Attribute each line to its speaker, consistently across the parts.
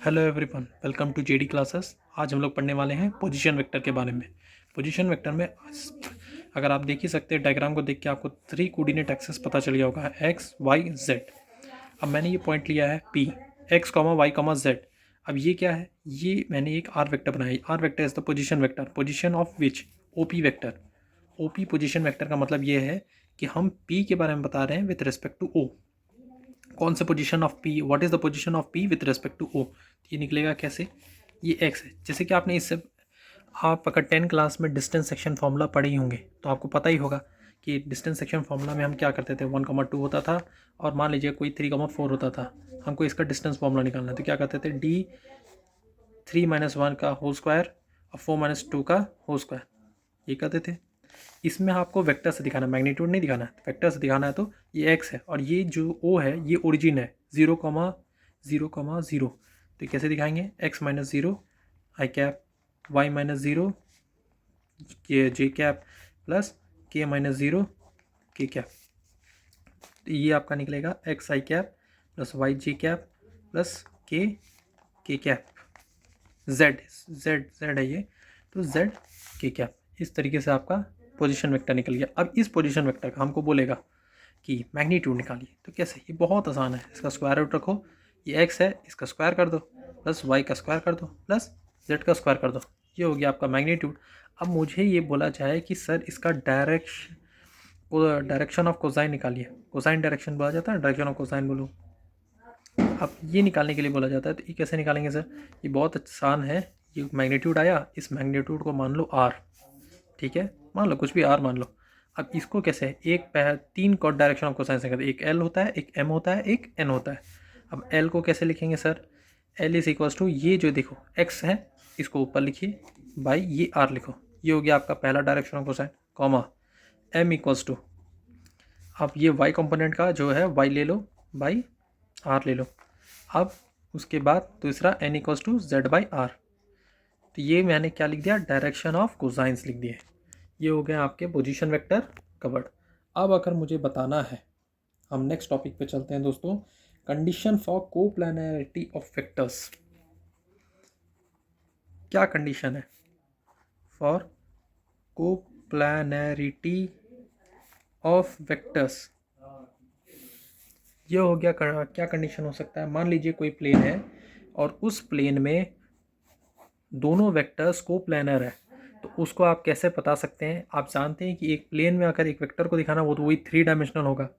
Speaker 1: Hello everyone, welcome to JD classes. आज हम लोग पढ़ने वाले हैं पोजीशन वेक्टर के बारे में। पोजीशन वेक्टर में अगर आप देख ही सकते हैं, डायग्राम को देख के आपको 3 कोऑर्डिनेट एक्सेस पता चल गया होगा, एक्स वाई जेड। अब मैंने ये पॉइंट लिया है P, X comma Y comma Z. अब ये क्या है, ये मैंने एक आर वेक्टर बनाया। R vector is the position vector, position of which OP vector. OP position vector का मतलब ये है कि हम पी के बारे में बता रहे हैं विथ रिस्पेक्ट टू ओ। कौन से position of P, what is the position of P with respect to O. ये निकलेगा कैसे, ये एक्स है। जैसे कि आपने इससे आप अगर 10 क्लास में डिस्टेंस सेक्शन फॉर्मूला पढ़े ही होंगे तो आपको पता ही होगा कि डिस्टेंस सेक्शन फॉर्मूला में हम क्या करते थे, 1,2 होता था और मान लीजिए कोई 3,4 होता था। हमको इसका डिस्टेंस फॉर्मूला निकालना है तो क्या करते थे, डी 3-1 का होल स्क्वायर और 4-2 का होल स्क्वायर, ये करते थे। इसमें आपको वेक्टर से दिखाना है, मैग्नीट्यूड नहीं दिखाना है, वेक्टर से दिखाना है। तो ये एक्स है और ये जो ओ है ये ओरिजिन है 0,0,0। तो कैसे दिखाएंगे, एक्स माइनस 0 आई कैप, वाई माइनस 0 के जे कैप प्लस के माइनस 0 के कैप। तो ये आपका निकलेगा x I cap plus Y J cap plus के कैप। जेड जेड जेड है ये, तो जेड के कैप। इस तरीके से आपका पोजीशन वेक्टर निकल गया। अब इस पोजीशन वेक्टर का हमको बोलेगा कि मैग्नीट्यूड निकालिए। तो कैसे, ये बहुत आसान है। इसका स्क्वायर रूट रखो, ये एक्स है इसका स्क्वायर कर दो, प्लस वाई का स्क्वायर कर दो, प्लस जेड का स्क्वायर कर दो। ये हो गया आपका मैग्नीट्यूड। अब मुझे ये बोला जाए कि सर इसका डायरेक्शन ऑफ कोसाइन निकालिए। कोसाइन डायरेक्शन बोला जाता है, डायरेक्शन ऑफ कोसाइन बोलो। अब ये निकालने के लिए बोला जाता है तो ये कैसे निकालेंगे सर, ये बहुत आसान है। ये मैग्नीट्यूड आया, इस मैग्नीट्यूड को मान लो आर, ठीक है, मान लो कुछ भी आर मान लो। अब इसको कैसे है, एक 3 कॉर्ड डायरेक्शन ऑफ कोसाइन से करते हैं, एक एल होता है, एक एम होता है, एक एन होता है। अब एल को कैसे लिखेंगे sir, L is equals to ये जो देखो एक्स है इसको ऊपर लिखिए बाई ये आर लिखो। ये हो गया आपका पहला direction of cosine, comma M equals to अब ये वाई कंपोनेंट का जो है वाई ले लो बाई आर ले लो। अब उसके बाद दूसरा N equals to Z by R. तो ये मैंने क्या लिख दिया, डायरेक्शन ऑफ कोसाइंस लिख दिए। ये हो गया आपके पोजीशन वेक्टर कवर्ड। अब अगर मुझे बताना है, हम नेक्स्ट टॉपिक पे चलते हैं दोस्तों, condition for coplanarity of vectors. क्या कंडीशन है फॉर कोप्लानरिटी ऑफ वेक्टर्स। ये हो गया क्या कंडीशन हो सकता है, मान लीजिए कोई प्लेन है और उस प्लेन में दोनों वेक्टर्स कोप्लानर है। तो उसको आप कैसे बता सकते हैं, आप जानते हैं कि एक प्लेन में अगर एक वेक्टर को दिखाना वो तो वही 3 डायमेंशनल होगा।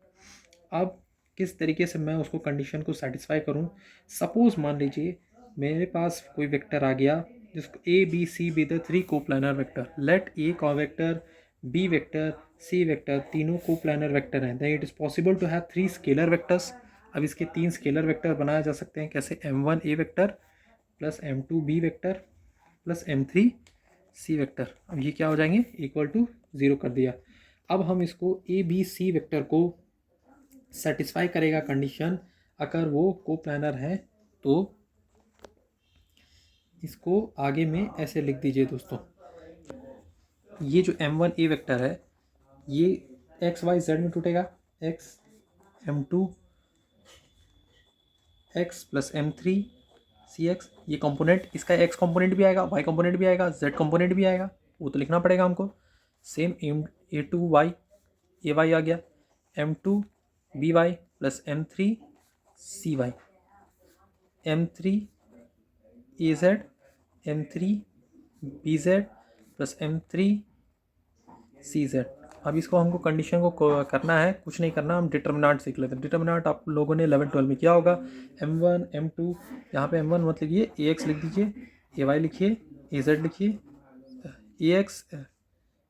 Speaker 1: अब किस तरीके से मैं उसको कंडीशन को सेटिस्फाई करूं, सपोज मान लीजिए मेरे पास कोई वेक्टर आ गया जिसको a b c be the 3 coplanar vector, let a को vector b vector c vector तीनों कोप्लानर वेक्टर हैं, then it is possible to have 3 scalar vectors. अब इसके 3 स्केलर वेक्टर बनाए जा सकते हैं कैसे, m1 a vector plus m2 b vector plus m3 c vector. अब ये क्या हो जाएंगे, इक्वल टू 0 कर दिया। अब हम इसको ए बी सी वेक्टर को सेटिस्फाई करेगा कंडीशन अगर वो कोप्लानर है। तो इसको आगे में ऐसे लिख दीजिए दोस्तों, ये जो m1 ए वेक्टर है ये एक्स वाई जेड में टूटेगा, x m2 x plus m3 सी एक्स। ये कंपोनेंट, इसका एक्स कंपोनेंट भी आएगा, वाई कंपोनेंट भी आएगा, जेड कंपोनेंट भी आएगा, वो तो लिखना पड़ेगा हमको। Same a2 y a y आ गया, m2 b y plus m3 c y, m3 a z m3 b z plus m3 c z. अब इसको हमको कंडीशन को करना है, कुछ नहीं करना, हम डिटर्मिनेंट सीख लेते हैं। डिटर्मिनेंट आप लोगों ने 11-12 में किया होगा, m1 m2, यहाँ पे m1 मत लिखिए, ए एक्स लिख दीजिए, ए वाई लिखिए, ए जेड लिखिए, ए एक्स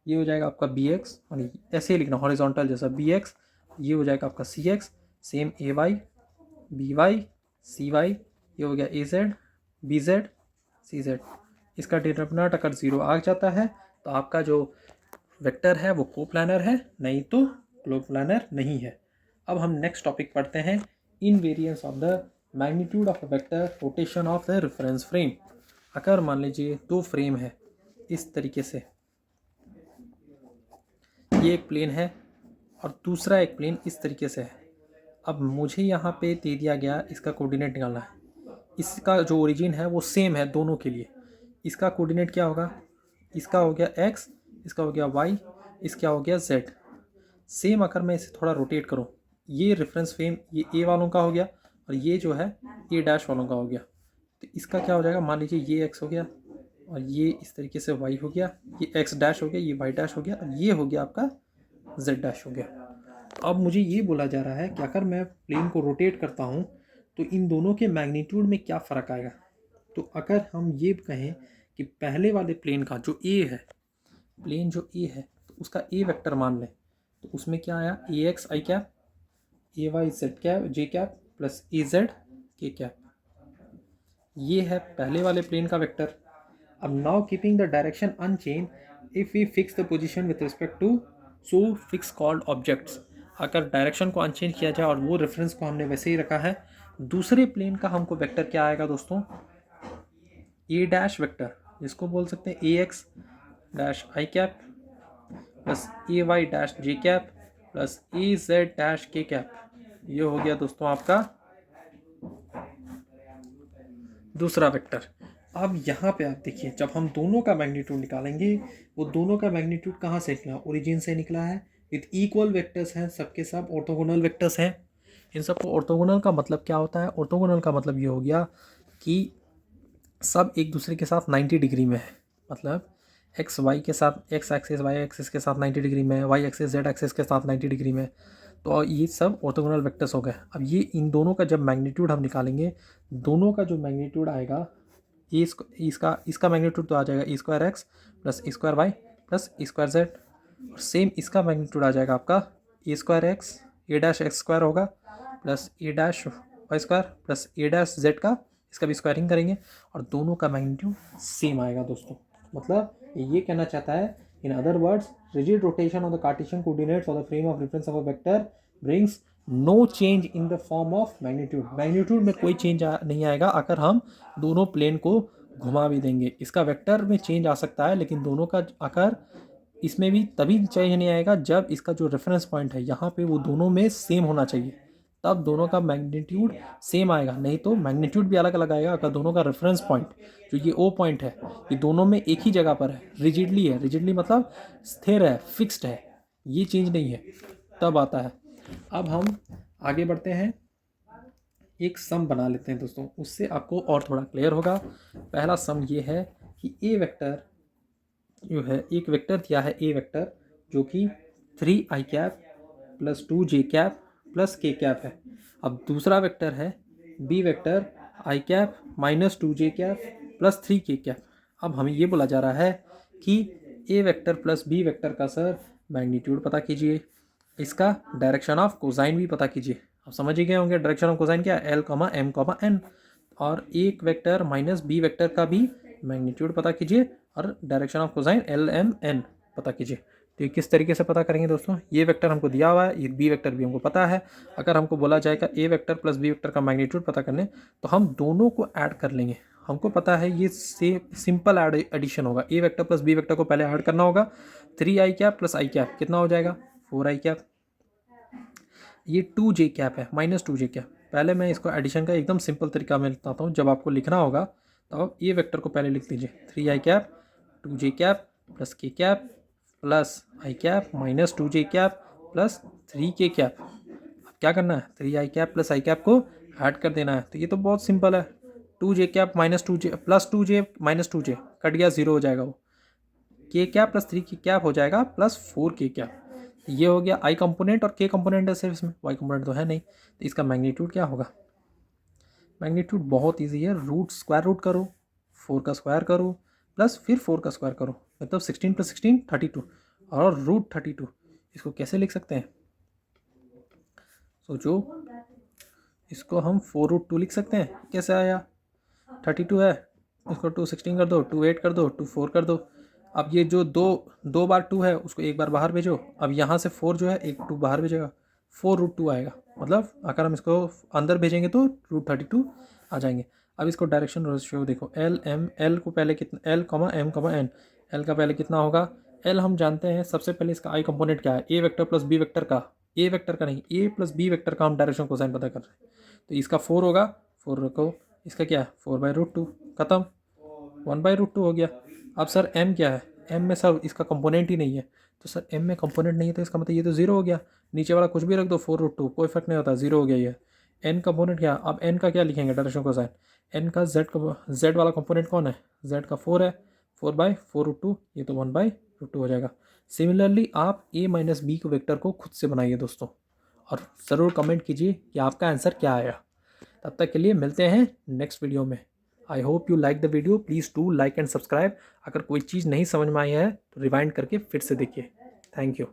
Speaker 1: ये हो जाएगा आपका बी एक्स, और ऐसे ही लिखना हॉरिजॉन्टल जैसा बी एक्स, ये हो जाएगा आपका C X, same A Y B Y C Y, ये हो गया A Z B Z C Z. इसका डिटर्मिनेंट अगर 0 आ जाता है तो आपका जो वेक्टर है वो कोप्लानर है, नहीं तो कोप्लानर नहीं है। अब हम नेक्स्ट टॉपिक पढ़ते हैं, invariance of the magnitude of a vector, rotation of the reference frame. अगर मान लीजिए 2 फ्रेम है इस तरीके से, ये एक प्लेन है और दूसरा एक प्लेन इस तरीके से है। अब मुझे यहाँ पे दे दिया गया इसका कोऑर्डिनेट निकालना है, इसका जो ओरिजिन है वो सेम है दोनों के लिए। इसका कोऑर्डिनेट क्या होगा, इसका हो गया x, इसका हो गया y, इसका हो गया z। सेम अगर मैं इसे थोड़ा रोटेट करूँ, ये रेफरेंस फ्रेम ये a वालों का हो गया और ये जो है a डैश वालों का हो गया। तो इसका क्या हो जाएगा, मान लीजिए ये x हो गया और ये इस तरीके से y हो गया, ये x डैश हो गया, ये y डैश हो गया और ये हो गया आपका z डैश हो गया। अब मुझे ये बोला जा रहा है कि अगर मैं प्लेन को रोटेट करता हूँ तो इन दोनों के मैग्नीट्यूड में क्या फ़र्क आएगा। तो अगर हम ये कहें कि पहले वाले प्लेन का जो ए है, प्लेन जो ए है तो उसका ए वेक्टर मान लें, तो उसमें क्या आया, A X I cap, A Y Z cap J cap plus A Z के कैप। ये है पहले वाले प्लेन का वेक्टर। अब now keeping the direction unchange if we fix the position with respect to so fix called objects. अगर direction को unchange किया जाए और वो रेफरेंस को हमने वैसे ही रखा है, दूसरे प्लेन का हमको वेक्टर क्या आएगा दोस्तों, ए डैश वेक्टर, जिसको बोल सकते हैं A X dash I cap plus A Y dash J cap plus A Z dash K cap. ये हो गया दोस्तों आपका दूसरा वेक्टर। अब यहाँ पे आप देखिए, जब हम दोनों का मैग्नीट्यूड निकालेंगे, वो दोनों का मैग्नीट्यूड कहाँ से निकला, ओरिजिन से निकला है। विथ इक्वल वेक्टर्स हैं, सबके सब ऑर्थोगोनल वेक्टर्स हैं। इन सबको ऑर्थोगोनल का मतलब क्या होता है, ऑर्थोगोनल का मतलब ये हो गया कि सब एक दूसरे के साथ 90 डिग्री में है। मतलब एक्स वाई के साथ, एक्स एक्सिस वाई एक्सिस के साथ 90 डिग्री में है, वाई एक्सिस जेड एक्सिस के साथ 90 डिग्री में। तो ये सब ऑर्थोगोनल वेक्टर्स हो गए। अब ये इन दोनों का जब मैग्नीट्यूड हम निकालेंगे, दोनों का जो मैग्नीट्यूड आएगा, ये इसका मैग्नीट्यूड तो आ जाएगा ए स्क्वायर एक्स प्लस ए स्क्वायर वाई प्लस ए स्क्वायर जेड। और सेम इसका मैग्नीट्यूड आ जाएगा आपका ए स्क्वायर एक्स ए डैश एक्स स्क्वायर होगा प्लस ए डैश वाई स्क्वायर प्लस ए डैश जेड का, इसका भी स्क्वायरिंग करेंगे और दोनों का मैग्नीट्यूड सेम आएगा दोस्तों। मतलब ये कहना चाहता है, in other words, rigid rotation of the cartesian coordinates of the frame of reference of a vector brings no change in the form of magnitude. Magnitude में कोई चेंज नहीं आएगा अगर हम दोनों प्लेन को घुमा भी देंगे। इसका वेक्टर में चेंज आ सकता है, लेकिन दोनों का आकर इसमें भी तभी चेंज नहीं आएगा जब इसका जो रेफरेंस पॉइंट है यहाँ पे वो दोनों में सेम होना चाहिए, तब दोनों का मैग्नीट्यूड सेम आएगा। नहीं तो मैग्नीट्यूड भी अलग अलग आएगा अगर दोनों का रेफरेंस पॉइंट, जो ये ओ पॉइंट है, ये दोनों में एक ही जगह पर है, रिजिडली है। रिजिडली मतलब स्थिर है, फिक्स्ड है, ये चेंज नहीं है, तब आता है। अब हम आगे बढ़ते हैं, एक सम बना लेते हैं दोस्तों, उससे आपको और थोड़ा क्लियर होगा। पहला सम ये है कि ए वेक्टर जो है, एक वेक्टर दिया है ए वेक्टर जो कि 3 आई कैप प्लस 2 जे कैप प्लस के कैप है। अब दूसरा वेक्टर है बी वेक्टर आई कैप माइनस 2 जे कैप प्लस 3 के कैप। अब हमें ये बोला जा रहा है कि ए वेक्टर प्लस बी वेक्टर का सर मैग्नीट्यूड पता कीजिए, इसका डायरेक्शन ऑफ कोसाइन भी पता कीजिए। आप समझ ही गए होंगे डायरेक्शन ऑफ कोसाइन क्या है, L comma M comma N. और एक वेक्टर माइनस बी वेक्टर का भी मैग्नीट्यूड पता कीजिए और direction of cosine L M N पता कीजिए। तो ये किस तरीके से पता करेंगे दोस्तों, ये वेक्टर हमको दिया हुआ है, ये बी वेक्टर भी हमको पता है। अगर हमको बोला जाएगा ए वेक्टर प्लस बी वेक्टर का मैग्नीट्यूड पता करने, तो हम दोनों को ऐड कर लेंगे। हमको पता है ये सिंपल एडिशन होगा, ए वेक्टर प्लस बी वेक्टर को पहले ऐड करना होगा। 3 आई कैप प्लस आई कैप कितना हो जाएगा, 4 आई कैप। ये 2 जे कैप है माइनस 2 जे कैप। पहले मैं इसको एडिशन का एकदम सिंपल तरीका में बताता हूँ, जब आपको लिखना होगा तो आप ए वेक्टर को पहले लिख लीजिए, 3 आई कैप 2 जे कैप प्लस के कैप प्लस आई कैप माइनस 2 जे कैप प्लस 3 के कैप। अब क्या करना है, 3 आई कैप प्लस आई कैप को ऐड कर देना है। तो ये तो बहुत सिंपल है, 2 जे कैप माइनस 2 जे प्लस 2 जे माइनस 2 जे कट गया, 0 हो जाएगा। वो के कैप प्लस 3 के कैप हो जाएगा प्लस 4 के कैप। ये हो गया आई कंपोनेंट और के कंपोनेंट है सिर्फ इसमें, वाई कंपोनेंट तो है नहीं। तो इसका मैग्नीट्यूड क्या होगा, मैग्नीट्यूड बहुत ईजी है, रूट स्क्वायर रूट करो, 4 का स्क्वायर करो प्लस फिर 4 का स्क्वायर करो, मतलब 16 प्लस 16 32 और रूट 32। इसको कैसे लिख सकते हैं, सोचो, इसको हम 4 रूट 2 लिख सकते हैं। कैसे आया, 32 है, इसको 2 16 कर दो, 2 8 कर दो, 2 4 कर दो। अब ये जो दो बार 2 है उसको एक बार बाहर भेजो। अब यहाँ से 4 जो है एक 2 बाहर भेजेगा, 4 रूट 2 आएगा। मतलब अगर हम इसको अंदर भेजेंगे तो रूट 32 आ जाएंगे। अब इसको डायरेक्शन रेशियो देखो, एल एम, एल को पहले कितना, L comma M comma N, L का पहले कितना होगा, एल हम जानते हैं। सबसे पहले इसका आई कंपोनेंट क्या है, ए वेक्टर प्लस बी वेक्टर का, ए वेक्टर का नहीं, ए प्लस बी वेक्टर का हम डायरेक्शन कोसाइन पता कर रहे हैं। तो इसका 4 होगा, 4 रखो, इसका क्या है 4/√2, ख़त्म, 1/√2 हो गया। अब सर m क्या है, m में सर इसका कंपोनेंट ही नहीं है, तो सर m में कंपोनेंट नहीं है तो इसका मतलब ये तो ज़ीरो हो गया। नीचे वाला कुछ भी रख दो 4√2, कोई फर्क नहीं होता, ज़ीरो हो गया ये। n कंपोनेंट क्या, अब n का क्या लिखेंगे डायरेक्शन कोसाइन, n का z वाला कंपोनेंट कौन है, z का 4 है, 4/4√2, ये तो 1/√2 हो जाएगा। सिमिलरली आप a माइनस बी को वेक्टर को खुद से बनाइए दोस्तों, और ज़रूर कमेंट कीजिए कि आपका आंसर क्या आया। तब तक के लिए मिलते हैं नेक्स्ट वीडियो में। I hope you like the video, please do like and subscribe. अगर कोई चीज़ नहीं समझ में आई है तो रिवाइंड करके फिर से देखिए। Thank you.